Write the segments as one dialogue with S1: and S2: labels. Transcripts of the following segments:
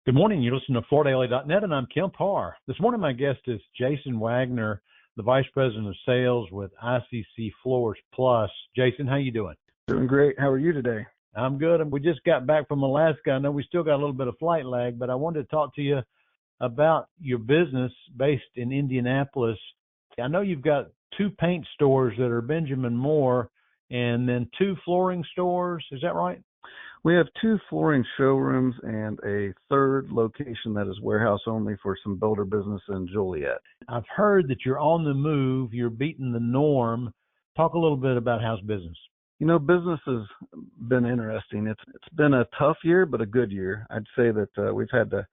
S1: Good morning. You're listening to FloorDaily.net, and I'm Kemp Harr. This morning, my guest is Jason Waggoner, the Vice President of Sales with ICC Floors Plus. Jason, how you doing?
S2: Doing great. How are you today?
S1: I'm good. We just got back from Alaska. I know we still got a little bit of flight lag, but I wanted to talk to you about your business based in Indianapolis. I know you've got two paint stores that are Benjamin Moore and then two flooring stores. Is that right?
S2: We have two flooring showrooms and a third location that is warehouse only for some builder business in Joliet.
S1: I've heard that you're on the move. You're beating the norm. Talk a little bit about how's business.
S2: You know, business has been interesting. It's been a tough year, but a good year. I'd say that we've had to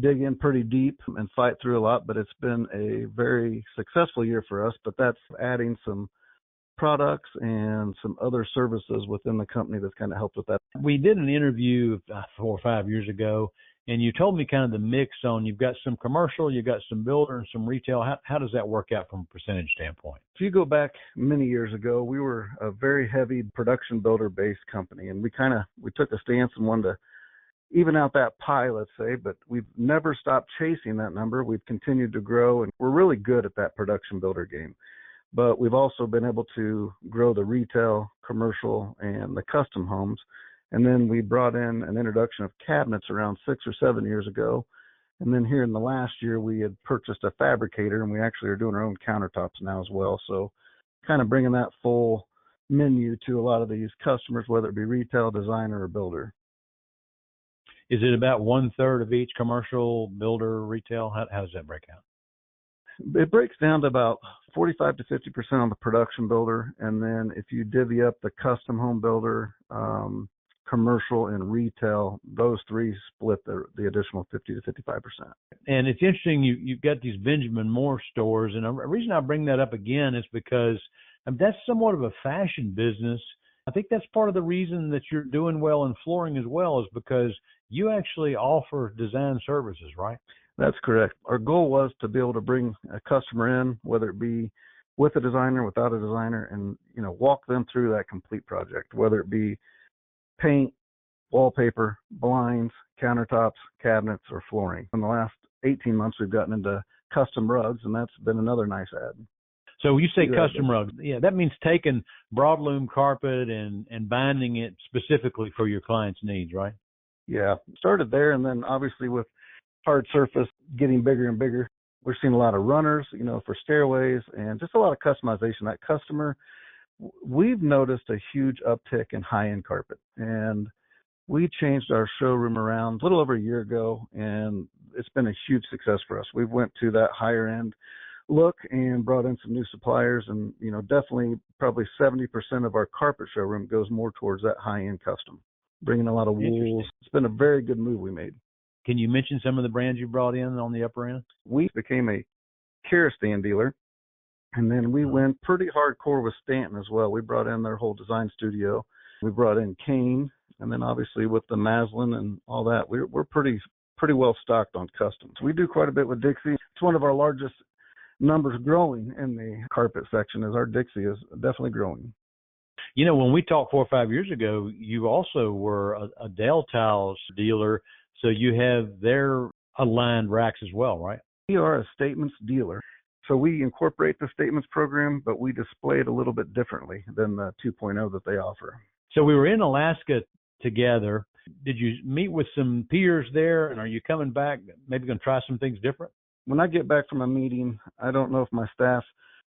S2: dig in pretty deep and fight through a lot, but it's been a very successful year for us. But that's adding some products and some other services within the company that's kind of helped with that.
S1: We did an interview 4 or 5 years ago, and you told me kind of the mix on you've got some commercial, you've got some builder and some retail. How does that work out from a percentage standpoint?
S2: If you go back many years ago, we were a very heavy production builder-based company, and we took a stance and wanted to even out that pie, let's say, but we've never stopped chasing that number. We've continued to grow, and we're really good at that production builder game. But we've also been able to grow the retail, commercial, and the custom homes. And then we brought in an introduction of cabinets around 6 or 7 years ago. And then here in the last year, we had purchased a fabricator, and we actually are doing our own countertops now as well. So kind of bringing that full menu to a lot of these customers, whether it be retail, designer, or builder.
S1: Is it about 1/3 of each commercial, builder, retail? How does that break out?
S2: It breaks down to about 45 to 50% on the production builder, and then if you divvy up the custom home builder, commercial, and retail, those three split the additional 50 to 55%.
S1: And it's interesting you've got these Benjamin Moore stores, and the reason I bring that up again is because that's somewhat of a fashion business. I think that's part of the reason that you're doing well in flooring as well, is because you actually offer design services, right?
S2: That's correct. Our goal was to be able to bring a customer in, whether it be with a designer, without a designer, and walk them through that complete project, whether it be paint, wallpaper, blinds, countertops, cabinets, or flooring. In the last 18 months, we've gotten into custom rugs, and that's been another nice add.
S1: So when you say custom rugs, that means taking broadloom carpet and binding it specifically for your client's needs, right?
S2: Yeah, started there, and then obviously with hard surface getting bigger and bigger, we're seeing a lot of runners, for stairways, and just a lot of customization. That customer, we've noticed a huge uptick in high-end carpet, and we changed our showroom around a little over a year ago, and it's been a huge success for us. We went to that higher-end look and brought in some new suppliers, and definitely probably 70% of our carpet showroom goes more towards that high-end custom, bringing a lot of wools. It's been a very good move we made.
S1: Can you mention some of the brands you brought in on the upper end?
S2: We became a Kerastane dealer, and then we went pretty hardcore with Stanton as well. We brought in their whole design studio. We brought in Kane, and then obviously with the Maslin and all that, we're pretty well stocked on customs. We do quite a bit with Dixie. It's one of our largest numbers growing in the carpet section, as our Dixie is definitely growing.
S1: When we talked 4 or 5 years ago, you also were a Dell Tiles dealer. So you have their aligned racks as well, right?
S2: We are a statements dealer. So we incorporate the statements program, but we display it a little bit differently than the 2.0 that they offer.
S1: So we were in Alaska together. Did you meet with some peers there, and are you coming back, maybe going to try some things different?
S2: When I get back from a meeting, I don't know if my staff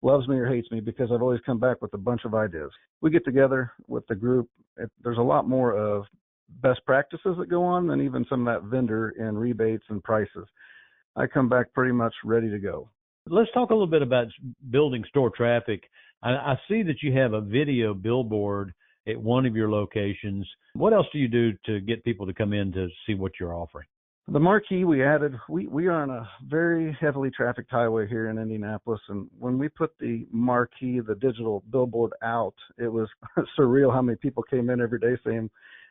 S2: loves me or hates me, because I've always come back with a bunch of ideas. We get together with the group. There's a lot more of best practices that go on than even some of that vendor and rebates and prices. I come back pretty much ready to go.
S1: Let's talk a little bit about building store traffic. I see that you have a video billboard at one of your locations. What else do you do to get people to come in to see what you're offering?
S2: The marquee we added, we are on a very heavily trafficked highway here in Indianapolis, and when we put the marquee, the digital billboard out, it was surreal how many people came in every day saying,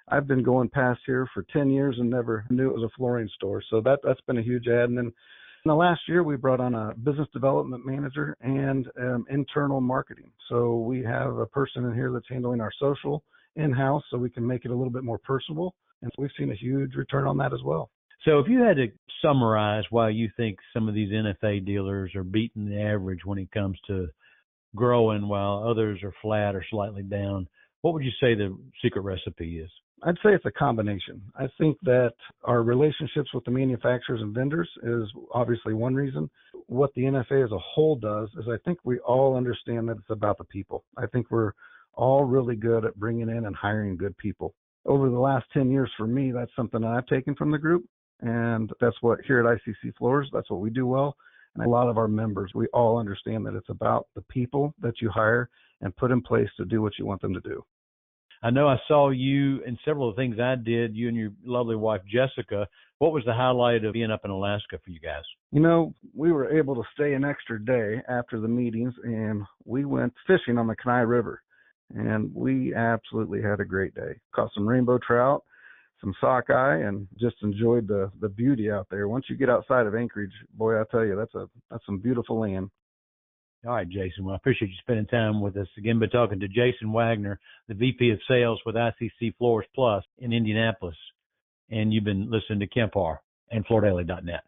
S2: I've been going past here for 10 years and never knew it was a flooring store. So that's been a huge add. And then in the last year, we brought on a business development manager and internal marketing. So we have a person in here that's handling our social in-house so we can make it a little bit more personable. And so we've seen a huge return on that as well.
S1: So if you had to summarize why you think some of these NFA dealers are beating the average when it comes to growing while others are flat or slightly down, what would you say the secret recipe is?
S2: I'd say it's a combination. I think that our relationships with the manufacturers and vendors is obviously one reason. What the NFA as a whole does is I think we all understand that it's about the people. I think we're all really good at bringing in and hiring good people. Over the last 10 years for me, that's something that I've taken from the group. And that's what here at ICC Floors, that's what we do well. And a lot of our members, we all understand that it's about the people that you hire and put in place to do what you want them to do.
S1: I know I saw you in several of the things I did, you and your lovely wife, Jessica. What was the highlight of being up in Alaska for you guys?
S2: You know, we were able to stay an extra day after the meetings, and we went fishing on the Kenai River. And we absolutely had a great day. Caught some rainbow trout, some sockeye, and just enjoyed the beauty out there. Once you get outside of Anchorage, boy, I tell you, that's some beautiful land.
S1: All right, Jason. Well, I appreciate you spending time with us. Again, been talking to Jason Waggoner, the VP of Sales with ICC Floors Plus in Indianapolis. And you've been listening to Kemp Harr and FloorDaily.net.